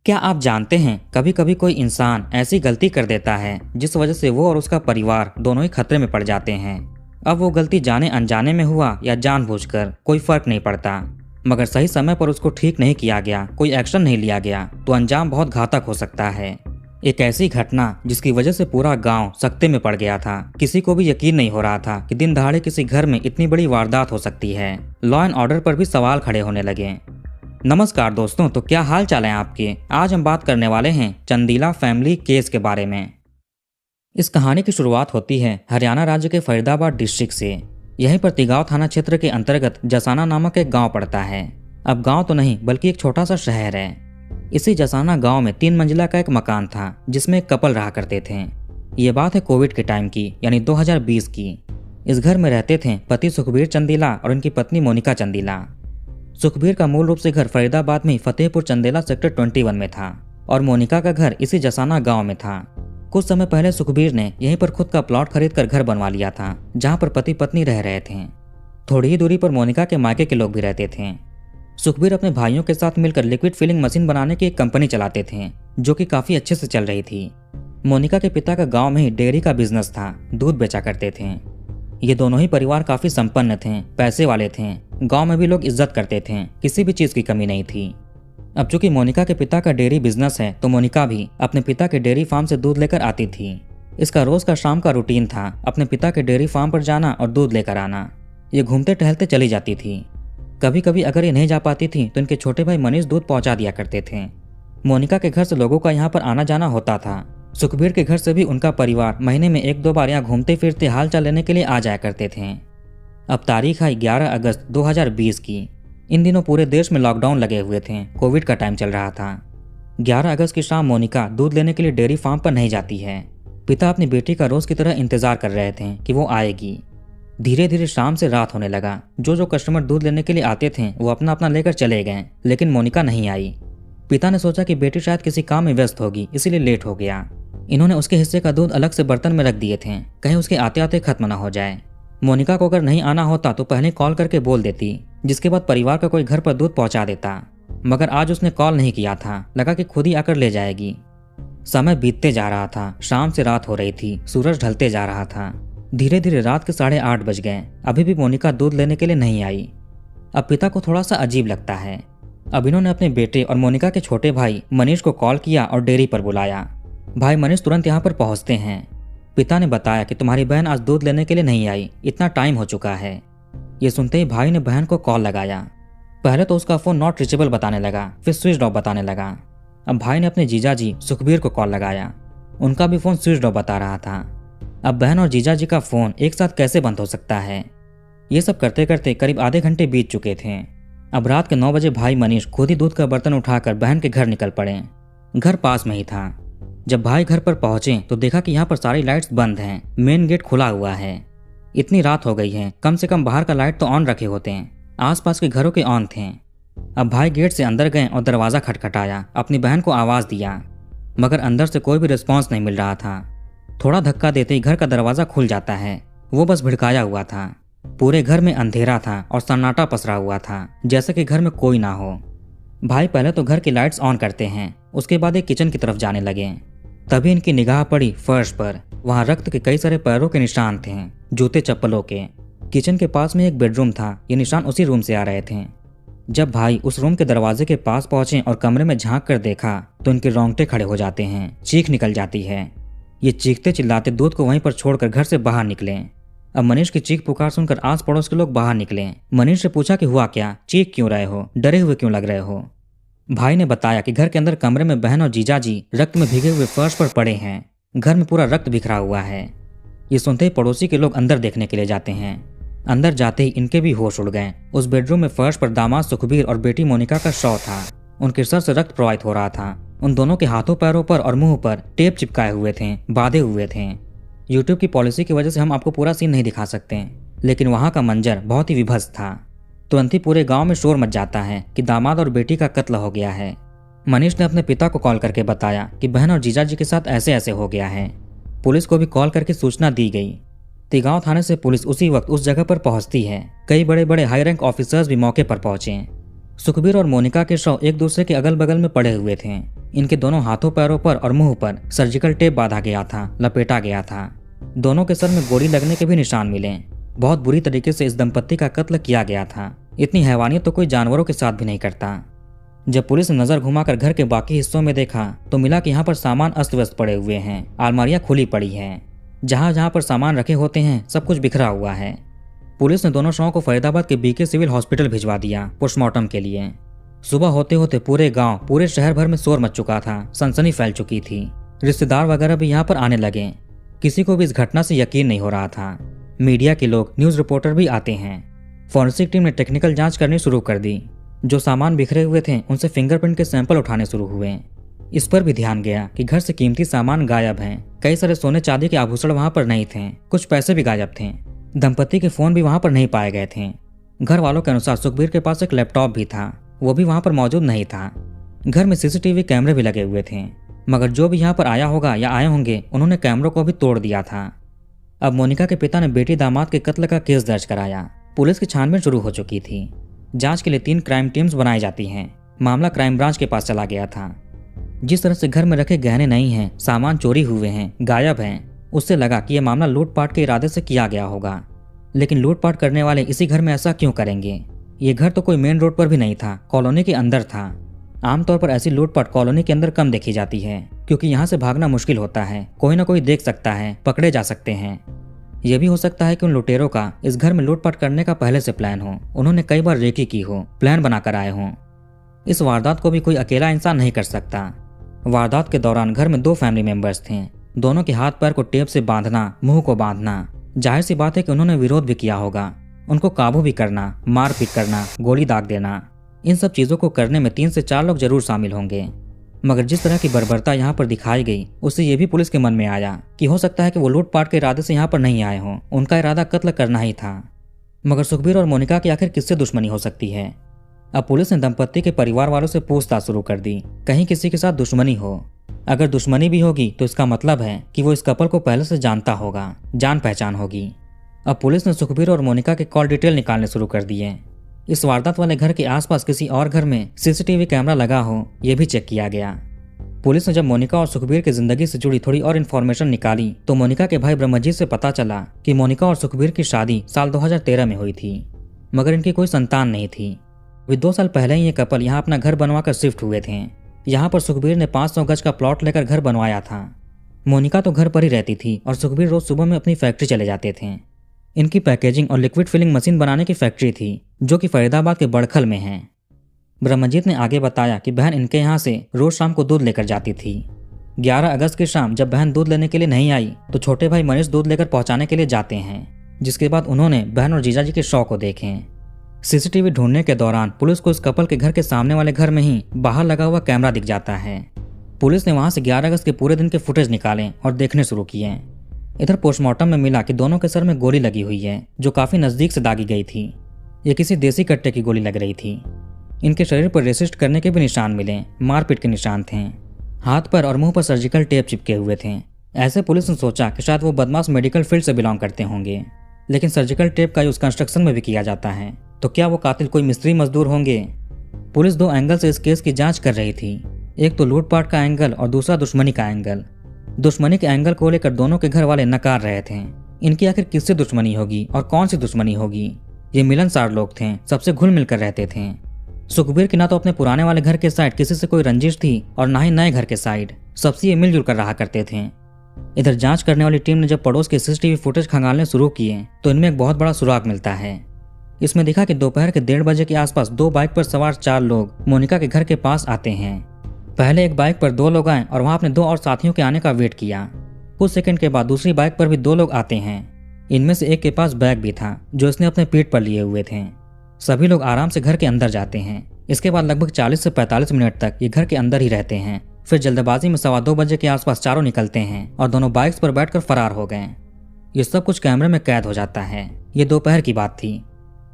क्या आप जानते हैं कभी कभी कोई इंसान ऐसी गलती कर देता है जिस वजह से वो और उसका परिवार दोनों ही खतरे में पड़ जाते हैं। अब वो गलती जाने अनजाने में हुआ या जानबूझकर कोई फर्क नहीं पड़ता, मगर सही समय पर उसको ठीक नहीं किया गया, कोई एक्शन नहीं लिया गया तो अंजाम बहुत घातक हो सकता है। एक ऐसी घटना जिसकी वजह से पूरा गांव सकते में पड़ गया था। किसी को भी यकीन नहीं हो रहा था कि दिन दहाड़े किसी घर में इतनी बड़ी वारदात हो सकती है। लॉ एंड ऑर्डर पर भी सवाल खड़े होने लगे। नमस्कार दोस्तों, तो क्या हाल चाल है आपके। आज हम बात करने वाले हैं चंदीला फैमिली केस के बारे में। इस कहानी की शुरुआत होती है हरियाणा राज्य के फरीदाबाद डिस्ट्रिक्ट से। यहीं पर तिगांव थाना क्षेत्र के अंतर्गत जसाना नामक एक गांव पड़ता है। अब गांव तो नहीं बल्कि एक छोटा सा शहर है। इसी जसाना गांव में 3 मंजिला का एक मकान था जिसमें एक कपल रहा करते थे। ये बात है कोविड के टाइम की, यानी 2020 की। इस घर में रहते थे पति सुखबीर चंदीला और उनकी पत्नी मोनिका चंदीला। सुखबीर का मूल रूप से घर फरीदाबाद में फतेहपुर चंदेला सेक्टर 21 में था और मोनिका का घर इसी जसाना गांव में था। कुछ समय पहले सुखबीर ने यहीं पर खुद का प्लॉट खरीदकर घर बनवा लिया था, जहां पर पति पत्नी रह रहे थे। थोड़ी ही दूरी पर मोनिका के मायके के लोग भी रहते थे। सुखबीर अपने भाइयों के साथ मिलकर लिक्विड फिलिंग मशीन बनाने की एक कंपनी चलाते थे, जो कि काफी अच्छे से चल रही थी। मोनिका के पिता का गाँव में ही डेयरी का बिजनेस था, दूध बेचा करते थे। ये दोनों ही परिवार काफी संपन्न थे, पैसे वाले थे। गांव में भी लोग इज्जत करते थे, किसी भी चीज की कमी नहीं थी। अब चूंकि मोनिका के पिता का डेयरी बिजनेस है तो मोनिका भी अपने पिता के डेयरी फार्म से दूध लेकर आती थी। इसका रोज का शाम का रूटीन था अपने पिता के डेयरी फार्म पर जाना और दूध लेकर आना। ये घूमते टहलते चली जाती थी। कभी कभी अगर ये नहीं जा पाती थी तो इनके छोटे भाई मनीष दूध पहुंचा दिया करते थे। मोनिका के घर से लोगों का यहाँ पर आना जाना होता था। सुखबीर के घर से भी उनका परिवार महीने में 1-2 बार यहाँ घूमते फिरते हाल चाल लेने के लिए आ जाया करते थे। अब तारीख है 11 अगस्त 2020 की। इन दिनों पूरे देश में लॉकडाउन लगे हुए थे, कोविड का टाइम चल रहा था। 11 अगस्त की शाम मोनिका दूध लेने के लिए डेयरी फार्म पर नहीं जाती है। पिता अपनी बेटी का रोज की तरह इंतजार कर रहे थे कि वो आएगी। धीरे धीरे शाम से रात होने लगा। जो कस्टमर दूध लेने के लिए आते थे वो अपना अपना लेकर चले गए, लेकिन मोनिका नहीं आई। पिता ने सोचा कि बेटी शायद किसी काम में व्यस्त होगी, इसीलिए लेट हो गया। इन्होंने उसके हिस्से का दूध अलग से बर्तन में रख दिए थे, कहीं उसके आते आते खत्म ना हो जाए। मोनिका को अगर नहीं आना होता तो पहले कॉल करके बोल देती, जिसके बाद परिवार का कोई घर पर दूध पहुंचा देता। मगर आज उसने कॉल नहीं किया था, लगा कि खुद ही आकर ले जाएगी। समय बीतते जा रहा था, शाम से रात हो रही थी, सूरज ढलते जा रहा था। धीरे धीरे रात के 8:30 बज गए, अभी भी मोनिका दूध लेने के लिए नहीं आई। अब पिता को थोड़ा सा अजीब लगता है। अब इन्होंने अपने बेटे और मोनिका के छोटे भाई मनीष को कॉल किया और डेयरी पर बुलाया। भाई मनीष तुरंत यहाँ पर पहुँचते हैं। पिता ने बताया कि तुम्हारी बहन आज दूध लेने के लिए नहीं आई, इतना टाइम हो चुका है। ये सुनते ही भाई ने बहन को कॉल लगाया। पहले तो उसका फोन नॉट रीचेबल बताने लगा, फिर स्विच ऑफ बताने लगा। अब भाई ने अपने जीजाजी सुखबीर को कॉल लगाया, उनका भी फोन स्विच ऑफ बता रहा था। अब बहन और जीजाजी का फोन एक साथ कैसे बंद हो सकता है। ये सब करते करते करीब आधे घंटे बीत चुके थे। अब रात के 9 बजे भाई मनीष खुद ही दूध का बर्तन उठाकर बहन के घर निकल पड़े। घर पास में ही था। जब भाई घर पर पहुंचे तो देखा कि यहाँ पर सारी लाइट्स बंद हैं, मेन गेट खुला हुआ है। इतनी रात हो गई है, कम से कम बाहर का लाइट तो ऑन रखे होते हैं, आसपास के घरों के ऑन थे। अब भाई गेट से अंदर गए और दरवाजा खटखटाया, अपनी बहन को आवाज दिया, मगर अंदर से कोई भी रिस्पॉन्स नहीं मिल रहा था। थोड़ा धक्का देते ही घर का दरवाजा खुल जाता है। वो बस भिड़काया हुआ था। पूरे घर में अंधेरा था और सन्नाटा पसरा हुआ था, जैसे कि घर में कोई ना हो। भाई पहले तो घर की लाइट्स ऑन करते हैं, उसके बाद एक किचन की तरफ जाने लगे। तभी इनकी निगाह पड़ी फर्श पर। वहां रक्त के कई सारे पैरों के निशान थे, जूते चप्पलों के। किचन के पास में एक बेडरूम था, ये निशान उसी रूम से आ रहे थे। जब भाई उस रूम के दरवाजे के पास पहुंचे और कमरे में झांक कर देखा तो इनके रोंगटे खड़े हो जाते हैं, चीख निकल जाती है। ये चीखते चिल्लाते दूध को वहीं पर छोड़कर घर से बाहर निकले। अब मनीष की चीख पुकार सुनकर आस पड़ोस के लोग बाहर निकले। मनीष से पूछा कि हुआ क्या, चीख क्यों रहे हो, डरे हुए क्यों लग रहे हो। भाई ने बताया कि घर के अंदर कमरे में बहन और जीजाजी रक्त में भीगे हुए फर्श पर पड़े हैं, घर में पूरा रक्त बिखरा हुआ है। ये सुनते ही पड़ोसी के लोग अंदर देखने के लिए जाते हैं। अंदर जाते ही इनके भी होश उड़ गए। उस बेडरूम में फर्श पर दामाद सुखबीर और बेटी मोनिका का शव था। उनके सर से रक्त प्रवाहित हो रहा था। उन दोनों के हाथों पैरों पर और मुंह पर टेप चिपकाए हुए थे, बांधे हुए थे। यूट्यूब की पॉलिसी की वजह से हम आपको पूरा सीन नहीं दिखा सकते, लेकिन वहां का मंजर बहुत ही विभत्स था। तुरंत ही पूरे गांव में शोर मच जाता है कि दामाद और बेटी का कत्ल हो गया है। मनीष ने अपने पिता को कॉल करके बताया कि बहन और जीजाजी के साथ ऐसे ऐसे हो गया है। पुलिस को भी कॉल करके सूचना दी गई। तिगांव थाने से पुलिस उसी वक्त उस जगह पर पहुंचती है। कई बड़े बड़े हाई रैंक ऑफिसर्स भी मौके पर पहुंचे। सुखबीर और मोनिका के शव एक दूसरे के अगल बगल में पड़े हुए थे। इनके दोनों हाथों पैरों पर और मुंह पर सर्जिकल टेप बांधा गया था, लपेटा गया था। दोनों के सर में गोली लगने के भी निशान मिले। बहुत बुरी तरीके से इस दंपत्ति का कत्ल किया गया था। इतनी हैवानियत तो कोई जानवरों के साथ भी नहीं करता। जब पुलिस ने नजर घुमाकर घर के बाकी हिस्सों में देखा तो मिला कि यहाँ पर सामान अस्त व्यस्त पड़े हुए हैं, अलमारियां खुली पड़ी हैं। जहां जहां पर सामान रखे होते हैं सब कुछ बिखरा हुआ है। पुलिस ने दोनों शवों को फरीदाबाद के बीके सिविल हॉस्पिटल भिजवा दिया पोस्टमार्टम के लिए। सुबह होते होते पूरे गांव, पूरे शहर भर में शोर मच चुका था, सनसनी फैल चुकी थी। रिश्तेदार वगैरह भी यहाँ पर आने लगे। किसी को भी इस घटना से यकीन नहीं हो रहा था। मीडिया के लोग, न्यूज रिपोर्टर भी आते हैं। फॉरेंसिक टीम ने टेक्निकल जांच करनी शुरू कर दी। जो सामान बिखरे हुए थे उनसे फिंगरप्रिंट के सैंपल उठाने शुरू हुए। इस पर भी ध्यान गया कि घर से कीमती सामान गायब हैं। कई सारे सोने चांदी के आभूषण वहां पर नहीं थे, कुछ पैसे भी गायब थे। दंपत्ति के फोन भी वहां पर नहीं पाए गए थे। घर वालों के अनुसार सुखबीर के पास एक लैपटॉप भी था, वो भी वहां पर मौजूद नहीं था। घर में सीसीटीवी कैमरे भी लगे हुए थे, मगर जो भी यहाँ पर आया होगा या आए होंगे उन्होंने कैमरों को भी तोड़ दिया था। अब मोनिका के पिता ने बेटी दामाद के कत्ल का केस दर्ज कराया। पुलिस की छानबीन शुरू हो चुकी थी। जांच के लिए 3 क्राइम टीम्स बनाई जाती हैं। मामला क्राइम ब्रांच के पास चला गया था। जिस तरह से घर में रखे गहने नहीं हैं, सामान चोरी हुए हैं, गायब हैं, उससे लगा कि यह मामला लूटपाट के इरादे से किया गया होगा। लेकिन लूटपाट करने वाले इसी घर में ऐसा क्यों करेंगे? ये घर तो कोई मेन रोड पर भी नहीं था, कॉलोनी के अंदर था। आमतौर पर ऐसी लूटपाट कॉलोनी के अंदर कम देखी जाती है, क्योंकि यहाँ से भागना मुश्किल होता है। कोई ना कोई देख सकता है, पकड़े जा सकते हैं। यह भी हो सकता है कि उन लुटेरों का इस घर में लूटपाट करने का पहले से प्लान हो। उन्होंने कई बार रेकी की हो, प्लान बनाकर आए हों। इस वारदात को भी कोई अकेला इंसान नहीं कर सकता। वारदात के दौरान घर में 2 फैमिली मेंबर्स थे। दोनों के हाथ पैर को टेप से बांधना, मुंह को बांधना, जाहिर सी बात है कि उन्होंने विरोध भी किया होगा। उनको काबू भी करना, मारपीट करना, गोली दाग देना, इन सब चीजों को करने में 3 से 4 लोग जरूर शामिल होंगे। मगर जिस तरह की बर्बरता यहाँ पर दिखाई गई, उससे ये भी पुलिस के मन में आया कि हो सकता है कि वो लूटपाट के इरादे से यहाँ पर नहीं आए हों। उनका इरादा कत्ल करना ही था। मगर सुखबीर और मोनिका की आखिर किससे दुश्मनी हो सकती है? अब पुलिस ने दंपत्ति के परिवार वालों से पूछताछ शुरू कर दी, कहीं किसी के साथ दुश्मनी हो। अगर दुश्मनी भी होगी तो इसका मतलब है कि वो इस कपल को पहले से जानता होगा, जान पहचान होगी। अब पुलिस ने सुखबीर और मोनिका के कॉल डिटेल निकालने शुरू कर दिए। इस वारदात वाले घर के आसपास किसी और घर में सीसीटीवी कैमरा लगा हो, यह भी चेक किया गया। पुलिस ने जब मोनिका और सुखबीर की जिंदगी से जुड़ी थोड़ी और इन्फॉर्मेशन निकाली तो मोनिका के भाई ब्रह्मजीत से पता चला कि मोनिका और सुखबीर की शादी साल 2013 में हुई थी, मगर इनकी कोई संतान नहीं थी। वे 2 साल पहले ही ये कपल यहाँ अपना घर बनवाकर शिफ्ट हुए थे। यहाँ पर सुखबीर ने 500 गज का प्लॉट लेकर घर बनवाया था। मोनिका तो घर पर ही रहती थी और सुखबीर रोज सुबह में अपनी फैक्ट्री चले जाते थे। इनकी पैकेजिंग और लिक्विड फिलिंग मशीन बनाने की फैक्ट्री थी, जो कि फरीदाबाद के बड़खल में है। ब्रह्मजीत ने आगे बताया कि बहन इनके यहाँ से रोज शाम को दूध लेकर जाती थी। 11 अगस्त की शाम जब बहन दूध लेने के लिए नहीं आई तो छोटे भाई मनीष दूध लेकर पहुंचाने के लिए जाते हैं, जिसके बाद उन्होंने बहन और जीजाजी के शव को देखे। सीसीटीवी ढूंढने के दौरान पुलिस को इस कपल के घर के सामने वाले घर में ही बाहर लगा हुआ कैमरा दिख जाता है। पुलिस ने वहां से 11 अगस्त के पूरे दिन के फुटेज निकाले और देखने शुरू किए। इधर पोस्टमार्टम में मिला कि दोनों के सर में गोली लगी हुई है, जो काफी नजदीक से दागी गई थी। ये किसी देसी कट्टे की गोली लग रही थी। इनके शरीर पर रेसिस्ट करने के भी निशान मिले, मारपीट के निशान थे। हाथ पर और मुंह पर सर्जिकल टेप चिपके हुए थे। ऐसे पुलिस ने सोचा कि शायद वो बदमाश मेडिकल फील्ड से बिलोंग करते होंगे, लेकिन सर्जिकल टेप का यूज कंस्ट्रक्शन में भी किया जाता है, तो क्या वो कातिल कोई मिस्त्री मजदूर होंगे? पुलिस 2 एंगल से इस केस की जांच कर रही थी। एक तो लूटपाट का एंगल और दूसरा दुश्मनी का एंगल। दुश्मनी के एंगल को लेकर दोनों के घर वाले नकार रहे थे। इनकी आखिर किससे दुश्मनी होगी और कौन सी दुश्मनी होगी? ये मिलनसार लोग थे, सबसे घुल मिलकर रहते थे। सुखबीर की ना तो अपने पुराने वाले घर के साइड किसी से कोई रंजिश थी और ना ही नए घर के साइड, सबसे ये मिलजुल कर रहा करते थे। इधर जांच करने वाली टीम ने जब पड़ोस के सीसीटीवी फुटेज खंगालने शुरू किए तो इनमें एक बहुत बड़ा सुराग मिलता है। इसमें दिखा कि दोपहर के 1:30 बजे के आसपास 2 बाइक पर सवार 4 लोग मोनिका के घर के पास आते हैं। पहले एक बाइक पर 2 लोग आए और वहां अपने 2 और साथियों के आने का वेट किया। कुछ सेकंड के बाद दूसरी बाइक पर भी 2 लोग आते हैं। इनमें से एक के पास बैग भी था, जो इसने अपने पीठ पर लिए हुए थे। सभी लोग आराम से घर के अंदर जाते हैं। इसके बाद लगभग 40 से 45 मिनट तक ये घर के अंदर ही रहते हैं। फिर जल्दबाजी में 2:15 बजे के आसपास चारों निकलते हैं और दोनों बाइक्स पर बैठकर फरार हो गए। ये सब कुछ कैमरे में कैद हो जाता है। ये दोपहर की बात थी।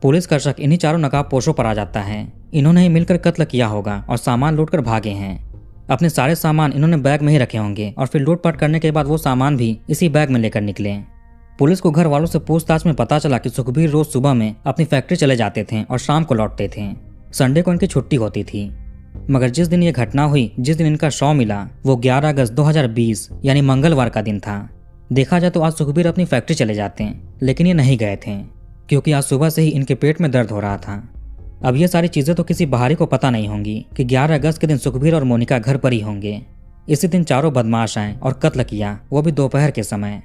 पुलिस का शक इन्हीं चारों नकाबपोशों पर आ जाता है। इन्होंने ही मिलकर कत्ल किया होगा और सामान लूटकर भागे हैं। अपने सारे सामान इन्होंने बैग में ही रखे होंगे और फिर लूटपाट करने के बाद वो सामान भी इसी बैग में लेकर निकले। पुलिस को घर वालों से पूछताछ में पता चला कि सुखबीर रोज सुबह में अपनी फैक्ट्री चले जाते थे और शाम को लौटते थे। संडे को इनकी छुट्टी होती थी। मगर जिस दिन ये घटना हुई, जिस दिन इनका शव मिला, वो 11 अगस्त 2020 यानी मंगलवार का दिन था। देखा जाए तो आज सुखबीर अपनी फैक्ट्री चले जाते हैं, लेकिन ये नहीं गए थे क्योंकि आज सुबह से ही इनके पेट में दर्द हो रहा था। अब ये सारी चीज़ें तो किसी बाहरी को पता नहीं होंगी कि 11 अगस्त के दिन सुखबीर और मोनिका घर पर ही होंगे। इसी दिन चारों बदमाश आए और कत्ल किया, वो भी दोपहर के समय।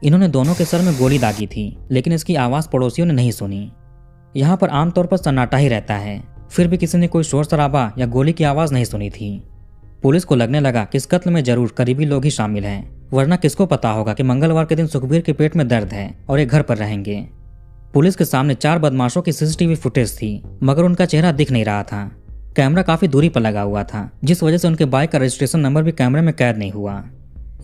इन्होंने दोनों के सर में गोली दागी थी, लेकिन इसकी आवाज़ पड़ोसियों ने नहीं सुनी। यहाँ पर आमतौर पर सन्नाटा ही रहता है, फिर भी किसी ने कोई शोर शराबा या गोली की आवाज़ नहीं सुनी थी। पुलिस को लगने लगा कि इस कत्ल में जरूर करीबी लोग ही शामिल हैं, वरना किसको पता होगा कि मंगलवार के दिन सुखबीर के पेट में दर्द है और ये घर पर रहेंगे। पुलिस के सामने 4 बदमाशों की सीसीटीवी फुटेज थी, मगर उनका चेहरा दिख नहीं रहा था। कैमरा काफी दूरी पर लगा हुआ था, जिस वजह से उनके बाइक का रजिस्ट्रेशन नंबर भी कैमरे में कैद नहीं हुआ।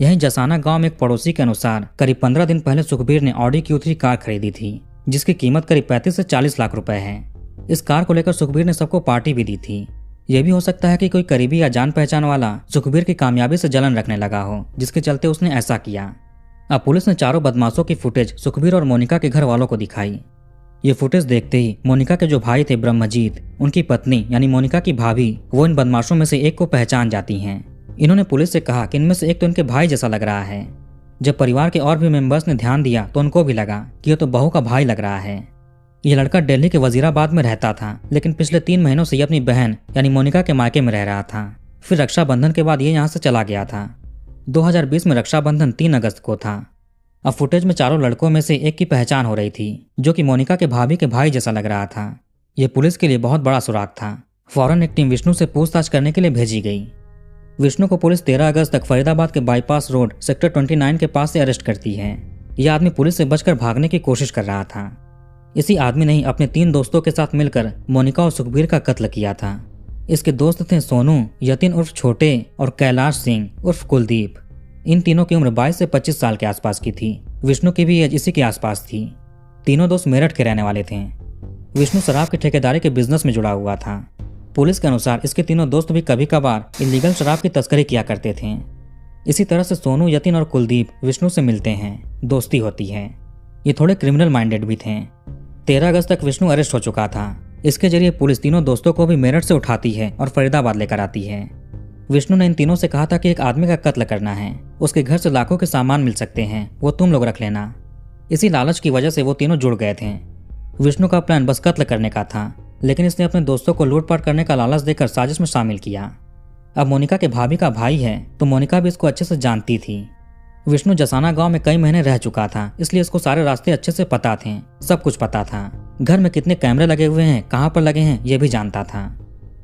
यहीं जसाना गांव में एक पड़ोसी के अनुसार करीब 15 दिन पहले सुखबीर ने ऑडी Q3 कार खरीदी थी, जिसकी कीमत करीब 35 से 40 लाख रुपए है। इस कार को लेकर सुखबीर ने सबको पार्टी भी दी थी। यह भी हो सकता है कि कोई करीबी या जान पहचान वाला सुखबीर की कामयाबी से जलन रखने लगा हो, जिसके चलते उसने ऐसा किया। अब पुलिस ने चारों बदमाशों की फुटेज सुखबीर और मोनिका के घर वालों को दिखाई। ये फुटेज देखते ही मोनिका के जो भाई थे ब्रह्मजीत, उनकी पत्नी यानी मोनिका की भाभी, वो इन बदमाशों में से एक को पहचान जाती हैं। इन्होंने पुलिस से कहा कि इनमें से एक तो इनके भाई जैसा लग रहा है। जब परिवार के और भी मेंबर्स ने ध्यान दिया तो उनको भी लगा कि ये तो बहू का भाई लग रहा है। ये लड़का दिल्ली के वजीराबाद में रहता था, लेकिन पिछले 3 महीनों से ये अपनी बहन यानी मोनिका के मायके में रह रहा था। फिर रक्षाबंधन के बाद ये यहाँ से चला गया था। 2020 में रक्षाबंधन 3 अगस्त को था। अब फुटेज में चारों लड़कों में से एक की पहचान हो रही थी, जो कि मोनिका के भाभी के भाई जैसा लग रहा था। यह पुलिस के लिए बहुत बड़ा सुराग था। फौरन एक टीम विष्णु से पूछताछ करने के लिए भेजी गई। विष्णु को पुलिस 13 अगस्त तक फरीदाबाद के बाईपास रोड सेक्टर 29 के पास से अरेस्ट करती है। यह आदमी पुलिस से बचकर भागने की कोशिश कर रहा था। इसी आदमी ने ही अपने 3 दोस्तों के साथ मिलकर मोनिका और सुखबीर का कत्ल किया था। इसके दोस्त थे सोनू, यतिन उर्फ छोटे और कैलाश सिंह उर्फ कुलदीप। इन तीनों की उम्र 22 से 25 साल के आसपास की थी। विष्णु की भी एज इसी के आसपास थी। तीनों दोस्त मेरठ के रहने वाले थे। विष्णु शराब की ठेकेदारी के बिजनेस में जुड़ा हुआ था। पुलिस के अनुसार इसके तीनों दोस्त भी कभी कभार इलीगल शराब की तस्करी किया करते थे। इसी तरह से सोनू, यतिन और कुलदीप विष्णु से मिलते हैं, दोस्ती होती है। ये थोड़े क्रिमिनल माइंडेड भी थे। 13 अगस्त तक विष्णु अरेस्ट हो चुका था। इसके जरिए पुलिस तीनों दोस्तों को भी मेरठ से उठाती है और फरीदाबाद लेकर आती है। विष्णु ने इन तीनों से कहा था कि एक आदमी का कत्ल करना है, उसके घर से लाखों के सामान मिल सकते हैं, वो तुम लोग रख लेना। इसी लालच की वजह से वो तीनों जुड़ गए थे। विष्णु का प्लान बस कत्ल करने का था, लेकिन इसने अपने दोस्तों को लूटपाट करने का लालच देकर साजिश में शामिल किया। अब मोनिका के भाभी का भाई है, तो मोनिका भी इसको अच्छे से जानती थी। विष्णु जसाना गांव में कई महीने रह चुका था, इसलिए इसको सारे रास्ते अच्छे से पता थे, सब कुछ पता था। घर में कितने कैमरे लगे हुए हैं, कहाँ पर लगे हैं, ये भी जानता था।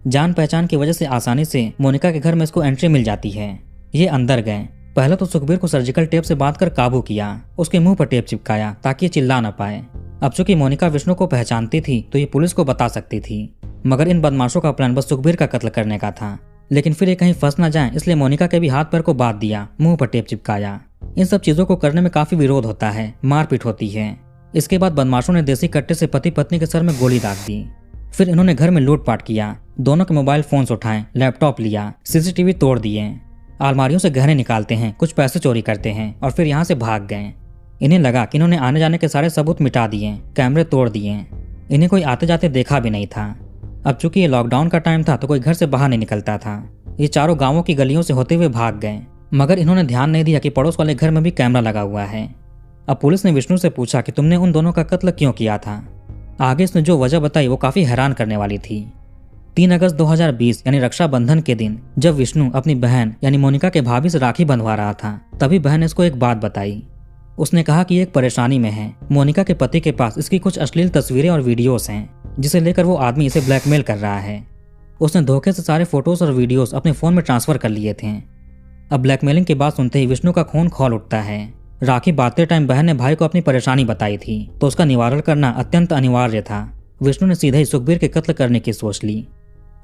जान पहचान की वजह से आसानी से मोनिका के घर में इसको एंट्री मिल जाती है। ये अंदर गए। पहले तो सुखबीर को सर्जिकल टेप से बांधकर काबू किया, उसके मुंह पर टेप चिपकाया ताकि ये चिल्ला न पाए। अब चूंकि मोनिका विष्णु को पहचानती थी तो ये पुलिस को बता सकती थी, मगर इन बदमाशों का प्लान बस सुखबीर का कत्ल करने का था। लेकिन फिर ये कहीं फंस न जाए, इसलिए मोनिका के भी हाथ पैर को बांध दिया, मुंह पर टेप चिपकाया। इन सब चीजों को करने में काफी विरोध होता है, मारपीट होती है। इसके बाद बदमाशों ने देसी कट्टे से पति पत्नी के सर में गोली दाग दी। फिर इन्होंने घर में लूटपाट किया, दोनों के मोबाइल फोन्स उठाए, लैपटॉप लिया, सीसीटीवी तोड़ दिए, अलमारियों से गहने निकालते हैं, कुछ पैसे चोरी करते हैं और फिर यहाँ से भाग गए। इन्हें लगा कि इन्होंने आने जाने के सारे सबूत मिटा दिए, कैमरे तोड़ दिए। इन्हें कोई आते जाते देखा भी नहीं था। अब चूंकि ये लॉकडाउन का टाइम था तो कोई घर से बाहर नहीं निकलता था। ये चारों गांवों की गलियों से होते हुए भाग गए, मगर इन्होंने ध्यान नहीं दिया कि पड़ोस वाले घर में भी कैमरा लगा हुआ है। अब पुलिस ने विष्णु से पूछा कि तुमने उन दोनों का कत्ल क्यों किया था। आगे इसने जो वजह बताई वो काफी हैरान करने वाली थी। 3 अगस्त 2020 यानी रक्षाबंधन के दिन जब विष्णु अपनी बहन यानी मोनिका के भाभी से राखी बंधवा रहा था, तभी बहन ने इसको एक बात बताई। उसने कहा कि एक परेशानी में है। मोनिका के पति के पास इसकी कुछ अश्लील तस्वीरें और वीडियोस हैं, जिसे लेकर वो आदमी इसे ब्लैकमेल कर रहा है। उसने धोखे से सारे फोटोज और वीडियोस अपने फोन में ट्रांसफर कर लिए थे। अब ब्लैकमेलिंग की बात सुनते ही विष्णु का खून खौल उठता है। राखी बांधते टाइम बहन ने भाई को अपनी परेशानी बताई थी, तो उसका निवारण करना अत्यंत अनिवार्य था। विष्णु ने सीधे ही सुखबीर के कत्ल करने की सोच ली।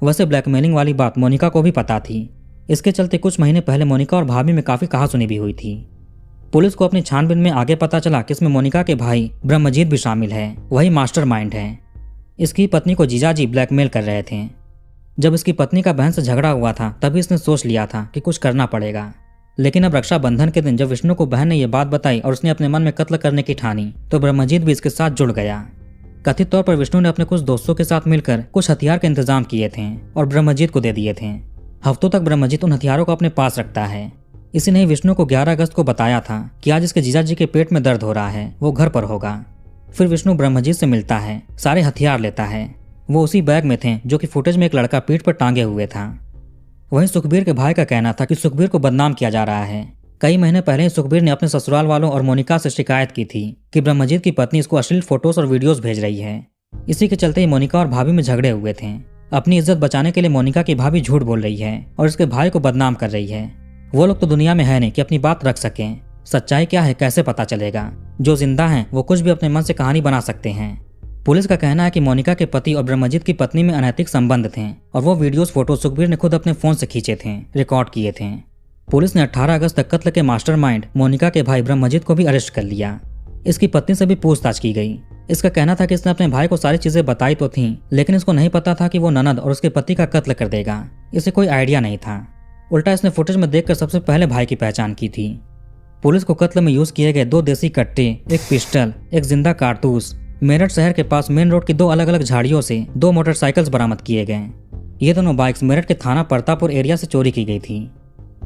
वैसे ब्लैकमेलिंग वाली बात मोनिका को भी पता थी। इसके चलते कुछ महीने पहले मोनिका और भाभी में काफी कहासुनी भी हुई थी। पुलिस को अपनी छानबीन में आगे पता चला कि इसमें मोनिका के भाई ब्रह्मजीत भी शामिल है, वही मास्टरमाइंड है। इसकी पत्नी को जीजाजी ब्लैकमेल कर रहे थे। जब इसकी पत्नी का बहन से झगड़ा हुआ था तभी इसने सोच लिया था कि कुछ करना पड़ेगा। लेकिन अब रक्षाबंधन के दिन जब विष्णु को बहन ने यह बात बताई और उसने अपने मन में कत्ल करने की ठानी, तो ब्रह्मजीत भी इसके साथ जुड़ गया। कथित तौर पर विष्णु ने अपने कुछ दोस्तों के साथ मिलकर कुछ हथियार का इंतजाम किए थे और ब्रह्मजीत को दे दिए थे। हफ्तों तक ब्रह्मजीत उन हथियारों को अपने पास रखता है। इसी ने विष्णु को 11 अगस्त को बताया था कि आज इसके जीजाजी के पेट में दर्द हो रहा है, वो घर पर होगा। फिर विष्णु ब्रह्मजीत से मिलता है, सारे हथियार लेता है। वो उसी बैग में थे जो कि फुटेज में एक लड़का पीठ पर टांगे हुए था। वहीं सुखबीर के भाई का कहना था कि सुखबीर को बदनाम किया जा रहा है। कई महीने पहले ही सुखबीर ने अपने ससुराल वालों और मोनिका से शिकायत की थी कि ब्रह्मजीत की पत्नी इसको अश्लील फोटोज और वीडियोस भेज रही है। इसी के चलते ही मोनिका और भाभी में झगड़े हुए थे। अपनी इज्जत बचाने के लिए मोनिका की भाभी झूठ बोल रही है और इसके भाई को बदनाम कर रही है। वो लोग तो दुनिया में है नहीं कि अपनी बात रख सकें। सच्चाई क्या है कैसे पता चलेगा? जो जिंदा हैं वो कुछ भी अपने मन से कहानी बना सकते हैं। पुलिस का कहना है कि मोनिका के पति और ब्रह्मजीत की पत्नी में अनैतिक संबंध थे और वो वीडियोस फोटो सुखबीर ने खुद अपने फोन से खींचे थे, रिकॉर्ड किए थे। पुलिस ने 18 अगस्त तक कत्ल के मास्टरमाइंड मोनिका के भाई ब्रह्मजीत को भी अरेस्ट कर लिया। इसकी पत्नी से भी पूछताछ की गई। इसका कहना था कि इसने अपने भाई को सारी चीजें बताई तो थीं, लेकिन इसको नहीं पता था कि वो ननद और उसके पति का कत्ल कर देगा। इसे कोई आइडिया नहीं था। उल्टा इसने फुटेज में देखकर सबसे पहले भाई की पहचान की थी। पुलिस को कत्ल में यूज किए गए 2 देसी कट्टे, एक पिस्टल, एक जिंदा कारतूस, मेरठ शहर के पास मेन रोड की 2 अलग अलग झाड़ियों से 2 मोटरसाइकिल्स बरामद किए गए। ये दोनों बाइक्स मेरठ के थाना परतापुर एरिया से चोरी की गई थी।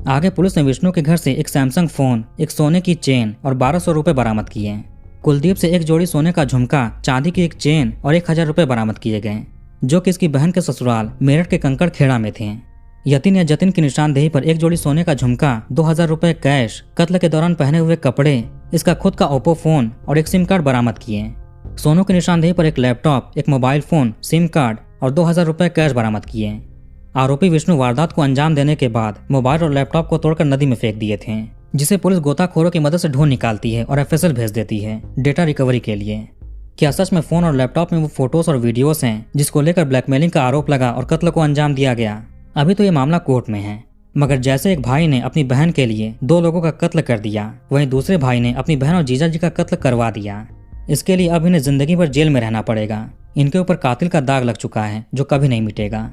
आगे पुलिस ने विष्णु के घर से एक सैमसंग फोन, एक सोने की चेन और 1200 रुपए बरामद किए। कुलदीप से एक जोड़ी सोने का झुमका, चांदी की एक चेन और 1000 रुपए बरामद किए गए, जो कि इसकी बहन के ससुराल मेरठ के कंकड़ खेड़ा में थे। यतिन या जतिन की निशानदेही पर एक जोड़ी सोने का झुमका, 2000 रुपए कैश, कत्ल के दौरान पहने हुए कपड़े, इसका खुद का ओप्पो फोन और एक सिम कार्ड बरामद किए। सोनू की निशानदेही पर एक लैपटॉप, एक मोबाइल फोन, सिम कार्ड और 2000 रुपए कैश बरामद किए। आरोपी विष्णु वारदात को अंजाम देने के बाद मोबाइल और लैपटॉप को तोड़कर नदी में फेंक दिए थे, जिसे पुलिस गोताखोरों की मदद से ढूंढ निकालती है और FSL भेज देती है डेटा रिकवरी के लिए। क्या सच में फोन और लैपटॉप में वो फोटोज और वीडियोस हैं जिसको लेकर ब्लैकमेलिंग का आरोप लगा और कत्ल को अंजाम दिया गया? अभी तो ये मामला कोर्ट में है, मगर जैसे एक भाई ने अपनी बहन के लिए 2 लोगों का कत्ल कर दिया, वहीं दूसरे भाई ने अपनी बहन और जीजाजी का कत्ल करवा दिया। इसके लिए अब इन्हें जिंदगी भर जेल में रहना पड़ेगा। इनके ऊपर कातिल का दाग लग चुका है जो कभी नहीं मिटेगा।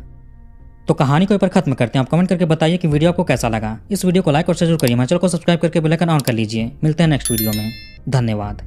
तो कहानी को ऊपर खत्म करते हैं। आप कमेंट करके बताइए कि वीडियो आपको कैसा लगा। इस वीडियो को लाइक और शेयर जरूर करिए। हमारे चैनल को सब्सक्राइब करके बेल आइकन ऑन कर लीजिए। मिलते हैं नेक्स्ट वीडियो में। धन्यवाद।